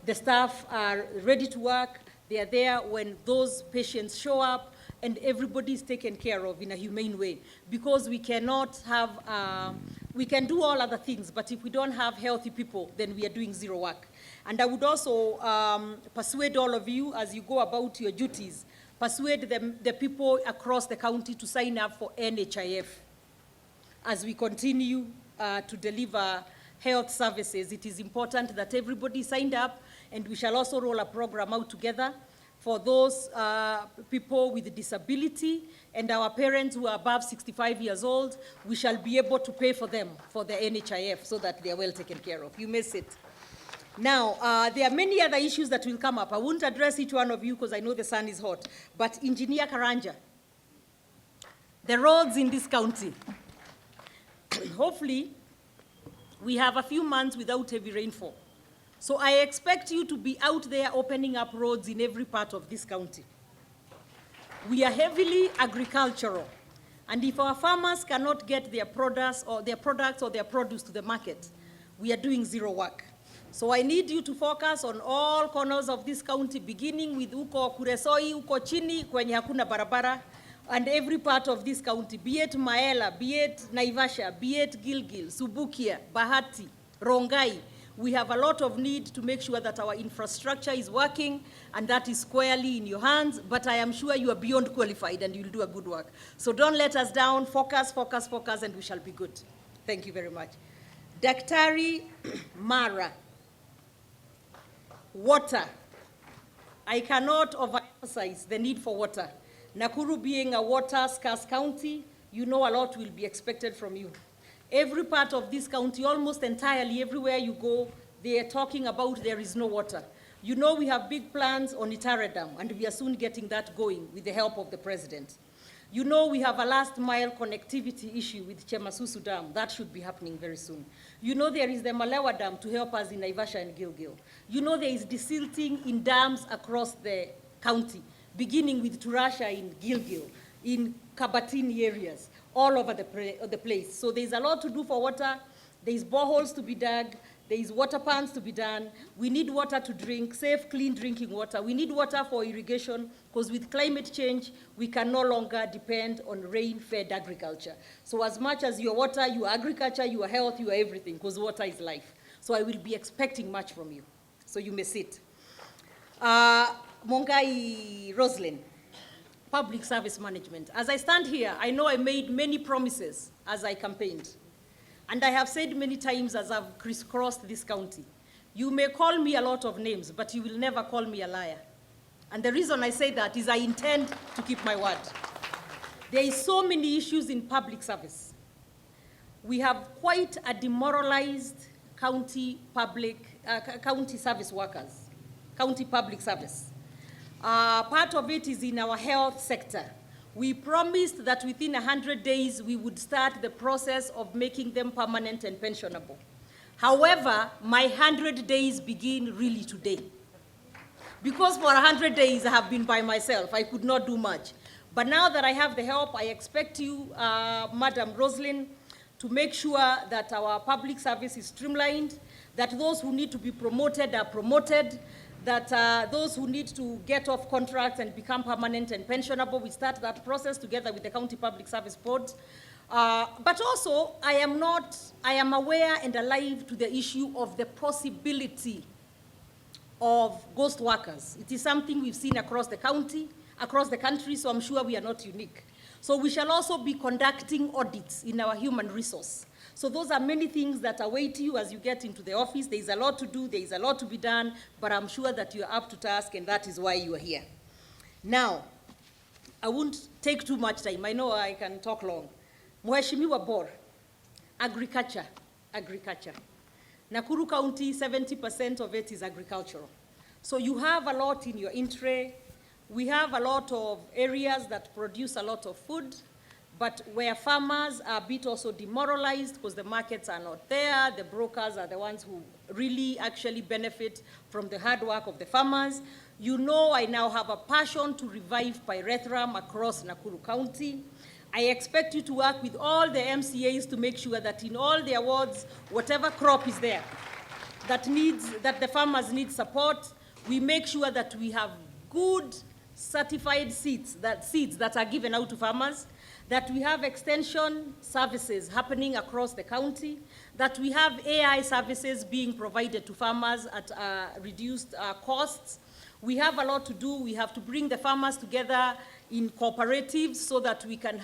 The staff are ready to work. They are there when those patients show up, and everybody is taken care of in a humane way, because we cannot have, we can do all other things, but if we don't have healthy people, then we are doing zero work. And I would also persuade all of you, as you go about your duties, persuade the people across the county to sign up for NHIF. As we continue to deliver health services, it is important that everybody signed up, and we shall also roll a program out together for those people with disability and our parents who are above 65 years old. We shall be able to pay for them for the NHIF so that they are well taken care of. You may sit. Now, there are many other issues that will come up. I won't address each one of you because I know the sun is hot. But Engineer Karanja, the roads in this county, hopefully, we have a few months without heavy rainfall. So I expect you to be out there opening up roads in every part of this county. We are heavily agricultural. And if our farmers cannot get their products or their produce to the market, we are doing zero work. So I need you to focus on all corners of this county, beginning with uko Kuresoi, uko chini, kwenye hakuna barabara, and every part of this county, be it Maela, be it Naivasha, be it Gilgil, Subukia, Bahati, Rongai. We have a lot of need to make sure that our infrastructure is working, and that is squarely in your hands, but I am sure you are beyond qualified and you'll do a good work. So don't let us down. Focus, focus, focus, and we shall be good. Thank you very much. Daktari Mara. Water. I cannot overemphasize the need for water. Nakuru being a water-scarce county, you know a lot will be expected from you. Every part of this county, almost entirely, everywhere you go, they are talking about there is no water. You know we have big plans on Itare Dam, and we are soon getting that going with the help of the president. You know we have a last-mile connectivity issue with Chemasusu Dam. That should be happening very soon. You know there is the Malewa Dam to help us in Naivasha and Gilgil. You know there is desilting in dams across the county, beginning with Turasha in Gilgil, in Kabatini areas, all over the place. So there's a lot to do for water. There's boreholes to be dug. There's water pans to be done. We need water to drink, safe, clean drinking water. We need water for irrigation, because with climate change, we can no longer depend on rain-fed agriculture. So as much as your water, your agriculture, your health, your everything, because water is life. So I will be expecting much from you. So you may sit. Mongai Roslyn, Public Service Management. As I stand here, I know I made many promises as I campaigned. And I have said many times as I've crisscrossed this county, you may call me a lot of names, but you will never call me a liar. And the reason I say that is I intend to keep my word. There is so many issues in public service. We have quite a demoralized county service workers, county public service. Part of it is in our health sector. We promised that within 100 days, we would start the process of making them permanent and pensionable. However, my 100 days begin really today. Because for 100 days, I have been by myself. I could not do much. But now that I have the help, I expect you, Madam Roslyn, to make sure that our public service is streamlined, that those who need to be promoted are promoted, that those who need to get off contracts and become permanent and pensionable, we start that process together with the County Public Service Board. But also, I am aware and alive to the issue of the possibility of ghost workers. It is something we've seen across the country, so I'm sure we are not unique. So we shall also be conducting audits in our human resource. So those are many things that await you as you get into the office. There is a lot to do, there is a lot to be done, but I'm sure that you're up to task, and that is why you are here. Now, I won't take too much time. I know I can talk long. Mheshimiwa Bor, agriculture. Nakuru County, 70% of it is agricultural. So you have a lot in your in-tray. We have a lot of areas that produce a lot of food, but where farmers are a bit also demoralized because the markets are not there, the brokers are the ones who really actually benefit from the hard work of the farmers. You know I now have a passion to revive pyrethrum across Nakuru County. I expect you to work with all the MCAs to make sure that in all their wards, whatever crop is there that the farmers need support, we make sure that we have good certified seeds that are given out to farmers, that we have extension services happening across the county, that we have AI services being provided to farmers at reduced costs. We have a lot to do. We have to bring the farmers together in cooperatives so that we can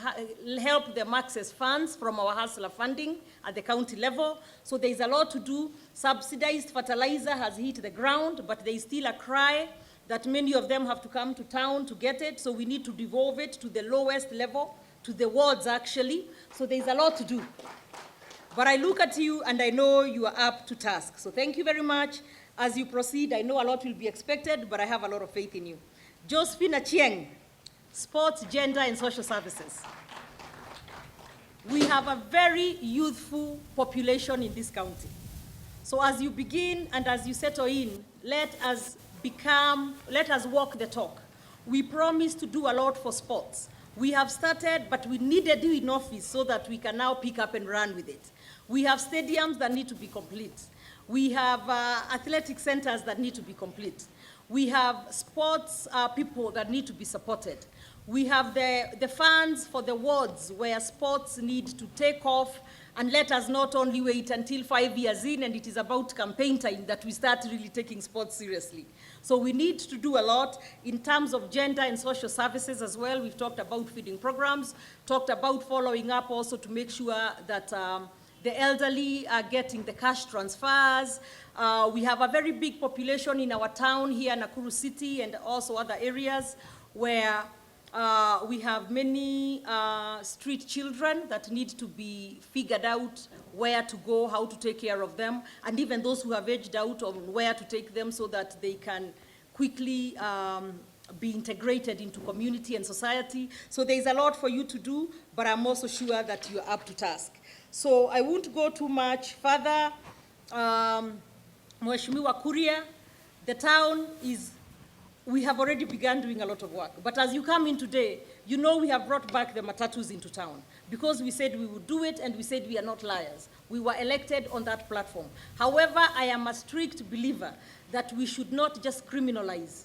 help them access funds from our hustler funding at the county level. So there's a lot to do. Subsidized fertilizer has hit the ground, but there is still a cry that many of them have to come to town to get it. So we need to devolve it to the lowest level, to the wards actually. So there's a lot to do. But I look at you and I know you are up to task. So thank you very much. As you proceed, I know a lot will be expected, but I have a lot of faith in you. Josephine Achieng, Sports, Gender, and Social Services. We have a very youthful population in this county. So as you begin and as you settle in, let us walk the talk. We promise to do a lot for sports. We have started, but we needed you in office so that we can now pick up and run with it. We have stadiums that need to be complete. We have athletic centers that need to be complete. We have sports people that need to be supported. We have the funds for the wards where sports need to take off, and let us not only wait until 5 years in and it is about campaign time that we start really taking sports seriously. So we need to do a lot in terms of gender and social services as well. We've talked about feeding programs, talked about following up also to make sure that the elderly are getting the cash transfers. We have a very big population in our town here, Nakuru City, and also other areas where we have many street children that need to be figured out where to go, how to take care of them, and even those who have aged out on where to take them so that they can quickly be integrated into community and society. So there's a lot for you to do, but I'm also sure that you're up to task. So I won't go too much further. Mheshimiwa Kuria, the town we have already begun doing a lot of work. But as you come in today, you know we have brought back the matatus into town because we said we would do it and we said we are not liars. We were elected on that platform. However, I am a strict believer that we should not just criminalize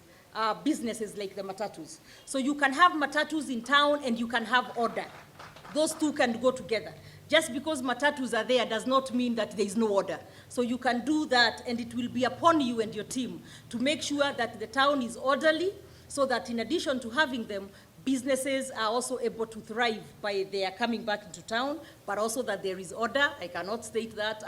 businesses like the matatus. So you can have matatus in town and you can have order. Those two can go together. Just because matatus are there does not mean that there is no order. So you can do that, and it will be upon you and your team to make sure that the town is orderly, so that in addition to having them, businesses are also able to thrive by their coming back into town, but also that there is order. I cannot state that.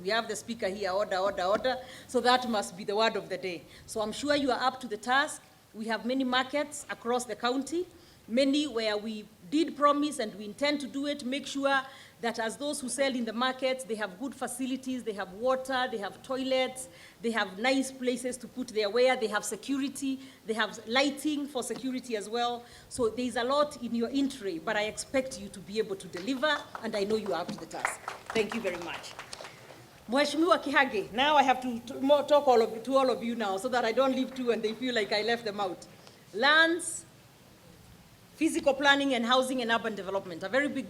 We have the speaker here, order, order, order. So that must be the word of the day. So I'm sure you are up to the task. We have many markets across the county, many where we did promise and we intend to do it, make sure that as those who sell in the markets, they have good facilities, they have water, they have toilets, they have nice places to put their wear, they have security, they have lighting for security as well. So there's a lot in your entry, but I expect you to be able to deliver, and I know you are up to the task. Thank you very much. Mheshimiwa Kihika, now I have to talk to all of you now so that I don't leave two and they feel like I left them out. Lands, physical planning and housing and urban development, a very big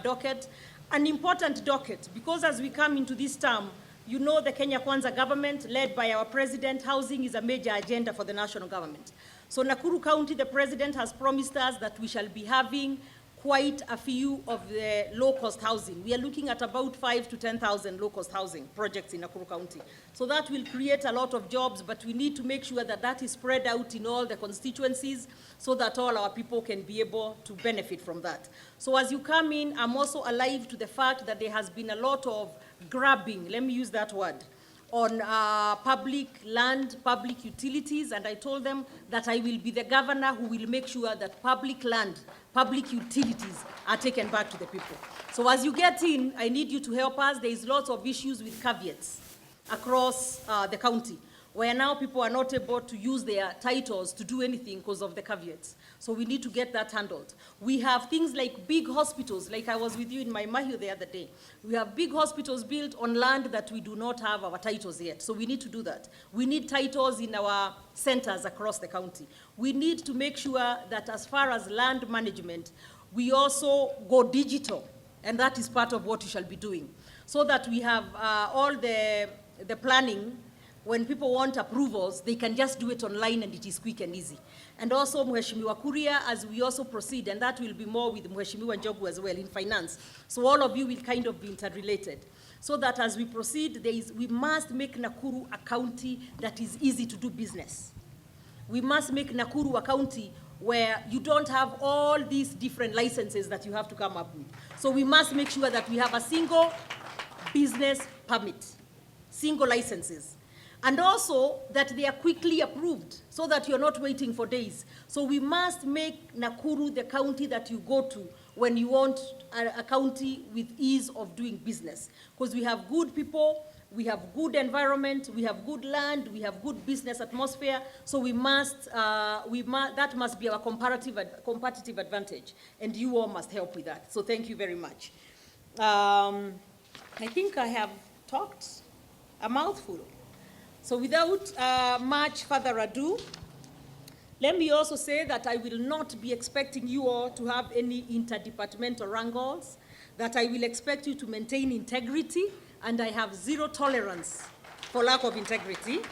docket, an important docket, because as we come into this term, you know the Kenya Kwanza government, led by our president, housing is a major agenda for the national government. So Nakuru County, the president has promised us that we shall be having quite a few of the low-cost housing. We are looking at about 5,000 to 10,000 low-cost housing projects in Nakuru County. So that will create a lot of jobs, but we need to make sure that that is spread out in all the constituencies so that all our people can be able to benefit from that. So as you come in, I'm also alive to the fact that there has been a lot of grabbing, let me use that word, on public land, public utilities, and I told them that I will be the governor who will make sure that public land, public utilities are taken back to the people. So as you get in, I need you to help us. There is lots of issues with caveats across the county, where now people are not able to use their titles to do anything because of the caveats. So we need to get that handled. We have things like big hospitals, like I was with you in my Mahio the other day. We have big hospitals built on land that we do not have our titles yet. So we need to do that. We need titles in our centers across the county. We need to make sure that as far as land management, we also go digital, and that is part of what we shall be doing, so that we have all the planning. When people want approvals, they can just do it online and it is quick and easy. And also Mheshimiwa Kuria, as we also proceed, and that will be more with Mheshimiwa Njogu as well in finance. So all of you will kind of be interrelated. So that as we proceed, we must make Nakuru a county that is easy to do business. We must make Nakuru a county where you don't have all these different licenses that you have to come up with. So we must make sure that we have a single business permit, single licenses. And also that they are quickly approved so that you're not waiting for days. So we must make Nakuru the county that you go to when you want a county with ease of doing business. Because we have good people, we have good environment, we have good land, we have good business atmosphere. So that must be our competitive advantage. And you all must help with that. So thank you very much. I think I have talked a mouthful. So without much further ado, let me also say that I will not be expecting you all to have any interdepartmental wrangles, that I will expect you to maintain integrity, and I have zero tolerance for lack of integrity.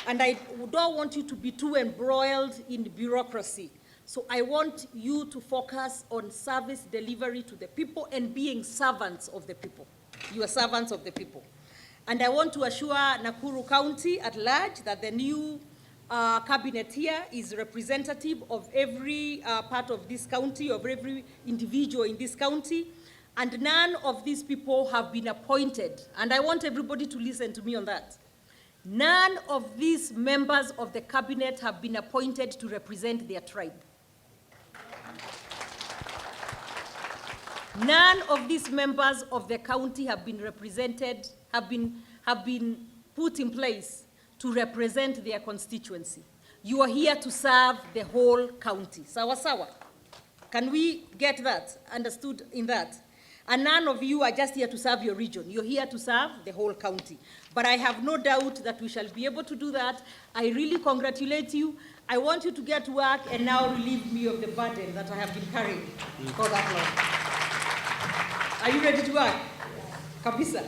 And I don't want you to be too embroiled in bureaucracy. So I want you to focus on service delivery to the people and being servants of the people. You are servants of the people. And I want to assure Nakuru County at large that the new cabinet here is representative of every part of this county, of every individual in this county, and none of these people have been appointed. And I want everybody to listen to me on that. None of these members of the cabinet have been appointed to represent their tribe. None of these members of the county have been represented, have been put in place to represent their constituency. You are here to serve the whole county. Sawa sawa. Can we get that understood in that? And none of you are just here to serve your region. You're here to serve the whole county. But I have no doubt that we shall be able to do that. I really congratulate you. I want you to get to work and now relieve me of the burden that I have been carrying for that long. Are you ready to work? Kabisa.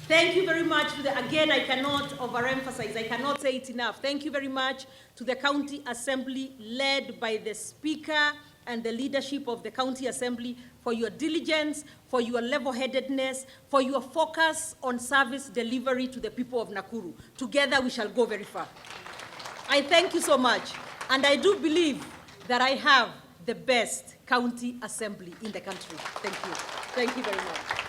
Thank you very much. Again, I cannot overemphasize, I cannot say it enough. Thank you very much to the County Assembly led by the Speaker and the leadership of the County Assembly for your diligence, for your level-headedness, for your focus on service delivery to the people of Nakuru. Together we shall go very far. I thank you so much, and I do believe that I have the best County Assembly in the country. Thank you. Thank you very much.